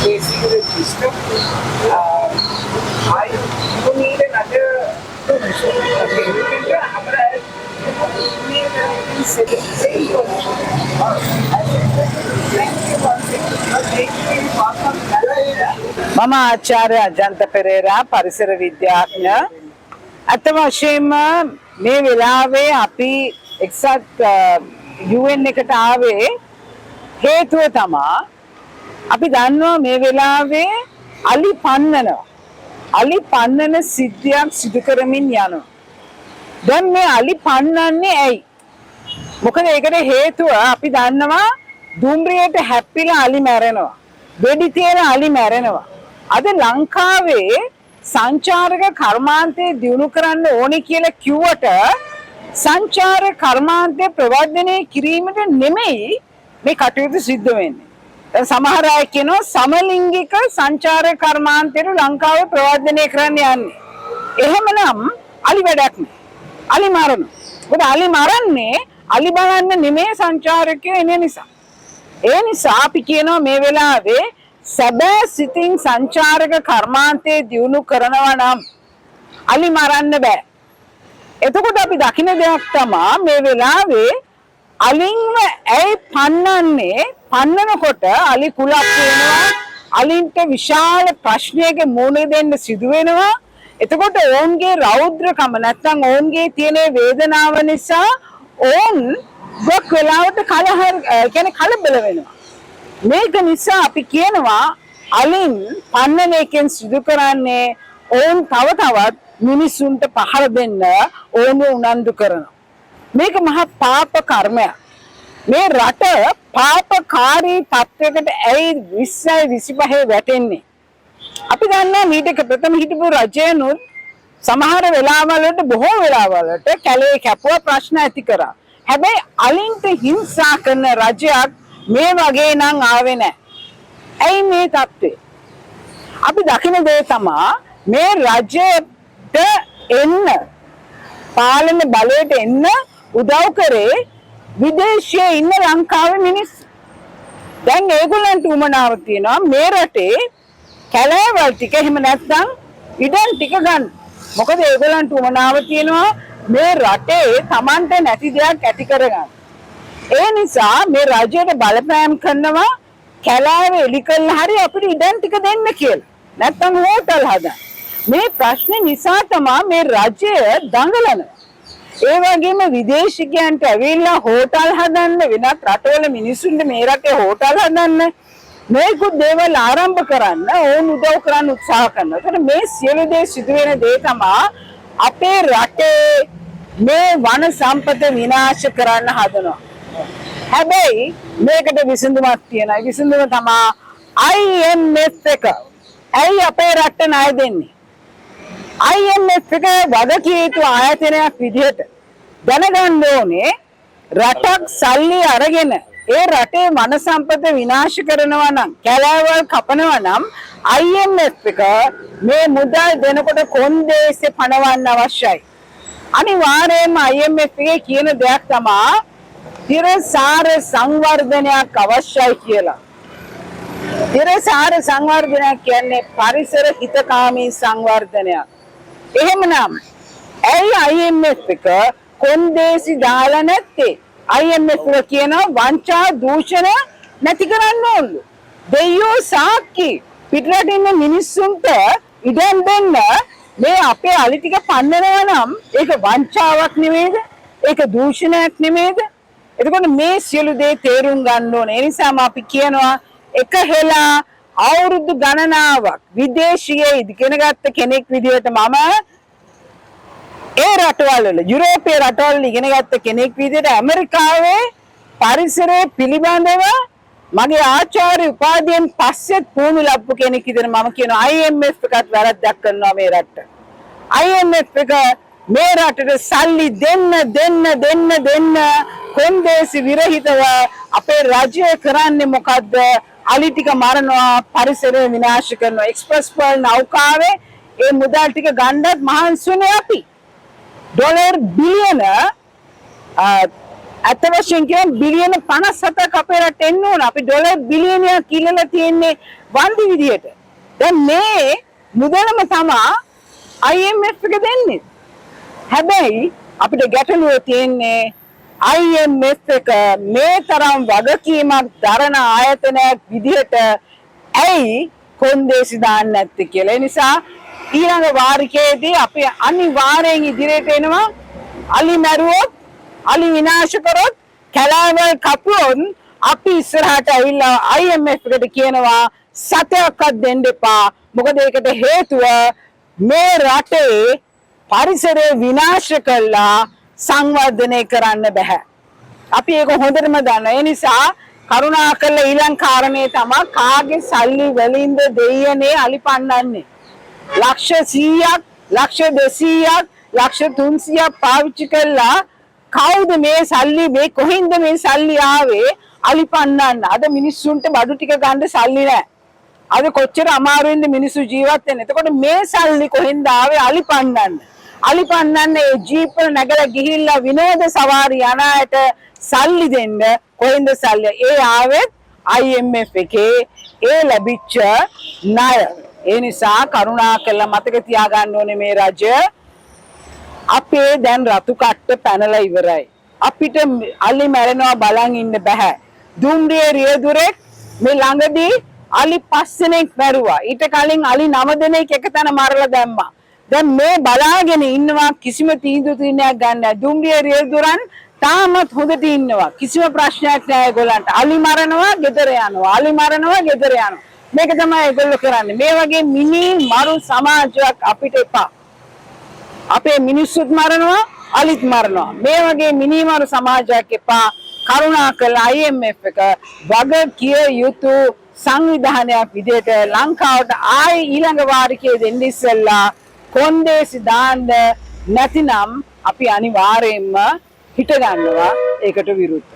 basically system. I you need another මම ආචාර්ය අජන්ත පෙරේරා පරිසර විද්‍යාඥ. අත වශයෙන්ම මේ වෙලාවේ අපි එක්සත් UN එකට ආවේ හේතුව තමයි අපි දන්නවා මේ වෙලාවේ අලි පන්නන සිද්ධියක් සිදු කරමින් යනවා. දැන් මේ අලි පන්නන්නේ ඇයි? මොකද ඒකට හේතුව අපි දන්නවා දුම්රියට හැප්පිලා අලි මැරෙනවා. වෙඩි තියලා අලි මැරෙනවා. අද ලංකාවේ සංචාරක කර්මාන්තය දියුණු කරන්න ඕනේ කියලා කිව්වට සංචාරක කර්මාන්තය ප්‍රවර්ධනය කිරීමට නෙමෙයි මේ කටයුතු සිද්ධ වෙන්නේ. දැන් සමහර අය කියනවා සමලිංගික සංචාරක කර්මාන්තයට ලංකාවේ ප්‍රවර්ධනය කරන්න යන්නේ. එහෙමනම් අලි වැඩක් නෑ. අලි මරනවා. මොකද අලි මරන්නේ අලි බලන්න නෙමෙයි සංචාරකයෝ එන නිසා. ඒ නිසා අපි කියනවා මේ වෙලාවේ සැබෑ සිතින් සංචාරක කර්මාන්තය දියුණු කරනවා නම් අලි මරන්න බෑ. එතකොට අපි දකින දෙයක් තමයි මේ වෙලාවේ අලින්ව ඇයි පන්නන්නේ? පන්නනකොට අලි කුලක් වෙනවා. අලින්ට විශාල ප්‍රශ්නයක මුහුණ දෙන්න සිදු වෙනවා. එතකොට ඔවුන්ගේ රෞද්‍රකම නැත්නම් ඔවුන්ගේ තියෙන වේදනාව නිසා ඔවුන් ගොක් වෙලාවට කලබල වෙනවා. මේක නිසා අපි කියනවා අලින් පන්නන එකෙන් සිදු කරන්නේ ඔවුන් තව තවත් මිනිසුන්ට පහර දෙන්න ඔවුන්ව උනන්දු කරනවා. මේක මහා පාප කර්මයක්. මේ රට පාපකාරී තත්වයකට ඇයි 20 25 වැටෙන්නේ? අපි දන්නවා මීට ප්‍රථම හිටපු රජයනුත් සමහර වෙලාවලට බොහෝ වෙලාවලට කැලේ කැපුවා ප්‍රශ්න ඇති කරා. හැබැයි අලින්ට හිංසා කරන රජයක් මේ වගේ නම් ආවේ නැහැ. ඇයි මේ තත්ත්වය? අපි දකින දේ තමයි මේ රජයට එන්න පාලන බලයට එන්න උදව් කරේ විදේශයේ ඉන්න ලංකාවේ මිනිස්සු. දැන් ඒගොල්ලන්ට උමනාව තියෙනවා මේ රටේ කැලෑවල් ටික එහෙම නැත්නම් ඉඩම් ටික ගන්න. මොකද ඒගොල්ලන්ට උමනාව තියෙනවා මේ රටේ Tamanට නැති දෙයක් ඇති කරගන්න. ඒ නිසා මේ රජයට බලපෑම් කරනවා කැලෑව එලි කළා හරි අපිට ඉඩම් ටික දෙන්න කියලා. නැත්නම් හෝටල් හදන්න. මේ ප්‍රශ්නේ නිසා තමයි මේ රජය දඟලනවා. ඒ වගේම විදේශිකයන්ට ඇවිල්ලා හෝටල් හදන්න වෙනත් රටවල මිනිස්සුන්ට මේ රටේ හෝටල් හදන්න මේකුත් දේවල් ආරම්භ කරන්න ඕන උදව් කරන්න උත්සාහ කරනවා. ඒකට මේ සියලු දේ සිදු වෙන දේ තමයි අපේ රටේ මේ වන සම්පත විනාශ කරන්න හදනවා. හැබැයි මේකට විසඳුමක් තියෙනවා. විසඳුම තමයි IMF එක. ඇයි අපේ රට ණය දෙන්නේ? IMF එක වගකිය යුතු ආයතනයක් විදිහට දැනගන්න ඕනේ රටක් සල්ලි අරගෙන ඒ රටේ වන සම්පත විනාශ කරනවා නම් කැලෑවල් කපනවා නම් IMF එක මේ මුදල් දෙනකොට කොන්දේසි පනවන්න අවශ්‍යයි. අනිවාර්යයෙන්ම IMF එකේ කියන දෙයක් තමයි තිරසාර සංවර්ධනයක් අවශ්‍යයි කියලා. තිරසාර සංවර්ධනයක් කියන්නේ පරිසර හිතකාමී සංවර්ධනයක්. එහෙමනම් ඇයි IMF එක කොන්දේසි දාලා නැත්තේ? IMF එක කියනවා වංචා දූෂණ නැති කරන්න ඕනලු. දෙයියෝ සාක්කි පිටරට ඉන්න මිනිස්සුන්ට ඉඩම් දෙන්න මේ අපේ අලි ටික පන්නනවා නම් ඒක වංචාවක් නෙමෙයිද? ඒක දූෂණයක් නෙමෙයිද? එතකොට මේ සියලු දේ තේරුම් ගන්න ඕනේ. ඒ නිසාම අපි කියනවා එක හෙලා අවුරුදු ගණනාවක් විදේශීය ඉගෙන ගත්ත කෙනෙක් විදිහට මම ඒ රටවල යුරෝපීය රටවල ඉගෙන ගත්ත කෙනෙක් විදිහට ඇමරිකාවේ පරිසරය පිළිබඳව මගේ ආචාර්ය උපාධියෙන් පස්සෙත් පුහුණු ලැබපු කෙනෙක් විදිහට මම කියනවා IMF එකත් වැරද්දක් කරනවා මේ රටට. IMF එක මේ රටට සල්ලි දෙන්න කොන්දේසි විරහිතව අපේ රජය කරන්නේ මොකද්ද? අලි ටික මරනවා පරිසරය විනාශ කරනවා එක්ස්ප්‍රස් පර්ල් නෞකාවේ ඒ මුදල් ටික ගන්නත් මහන්සිුනේ අපි ඩොලර් බිලියන අත වශයෙන් කියන බිලියන 57ක් අපේ රට එන්න ඕන අපි ඩොලර් බිලියනයක් කිල්ලලා තියෙන්නේ වන්දි විදියට දැන් මේ මුදලම තමයි IMF එක දෙන්නේ හැබැයි අපිට ගැටලුව තියෙන්නේ IMF එක මේ තරම් වගකීමක් දරන ආයතනයක් විදිහට ඇයි කොන්දේසි දාන්නේ නැත්තේ කියලා. ඒ නිසා ඊළඟ වාරිකයේදී අපි අනිවාර්යෙන් ඉදිරියට එනවා. අලි මැරුවොත්, අලි විනාශ කරොත්, කැලෑවල් කපුවොත් අපි ඉස්සරහට ඇවිල්ලා IMF එකට කියනවා සතයක්වත් දෙන්න එපා. මොකද ඒකට හේතුව මේ රටේ පරිසරය විනාශ කළා සංවර්ධනය කරන්න බෑ. අපි ඒක හොඳටම දන්නවා. ඒ නිසා කරුණාකරලා ඊළඟ කාරණේ තමයි කාගේ සල්ලි වලින්ද දෙයියනේ අලි පන්නන්නේ. ලක්ෂ 100ක්, ලක්ෂ 200ක්, ලක්ෂ 300ක් පාවිච්චි කළා කවුද මේ සල්ලි මේ කොහෙන්ද මේ සල්ලි ආවේ අලි පන්නන්න. අද මිනිස්සුන්ට බඩු ටික ගන්න සල්ලි නැහැ. අද කොච්චර අමාරුවෙන්ද මිනිස්සු ජීවත් වෙන්නේ. එතකොට මේ සල්ලි කොහෙන්ද ආවේ අලි පන්නන්න. අලි පන්නන්න ඒ ජීප් වල නැගලා ගිහිල්ලා විනෝද සවාරි යන අයට සල්ලි දෙන්න කොහෙන්ද සල්ලි? ඒ ආවෙත් IMF එකේ ඒ ලැබිච්ච ණය. ඒ නිසා කරුණාකරලා මතක තියාගන්න ඕනේ මේ රජ අපේ දැන් රතු කට්ට පැනලා ඉවරයි. අපිට අලි මැරෙනවා බලන් ඉන්න බෑ. දුම්රිය රියදුරෙක් මේ ළඟදී අලි 5 දෙනෙක් මැරුවා. ඊට කලින් අලි 9 දෙනෙක් එකතැන මරලා දැම්මා. දැන් මේ බලාගෙන ඉන්නවා කිසිම තීන්දුව తీරණයක් ගන්න නැහැ. දුම්රිය රියදුරන් තාමත් හොඳට ඉන්නවා. කිසිම ප්‍රශ්නයක් නැහැ ඒගොල්ලන්ට. අලි මරනවා, ගෙදර යනවා. අලි මරනවා, ගෙදර යනවා. මේක තමයි ඒගොල්ලෝ කරන්නේ. මේ වගේ මිනි මරු සමාජයක් අපිට එපා. අපේ මිනිස්සුත් මරනවා, අලිත් මරනවා. මේ වගේ මිනි මරු සමාජයක් එපා. කරුණාකරලා IMF එක වග කිය යුතු සංවිධානයක් විදිහට ලංකාවට ආයේ ඊළඟ වාරිකයේ දෙන්න ඉස්සෙල්ලා කොන්දේසි දාන්න නැතිනම් අපි අනිවාර්යයෙන්ම හිට ගන්නවා ඒකට විරුද්ධ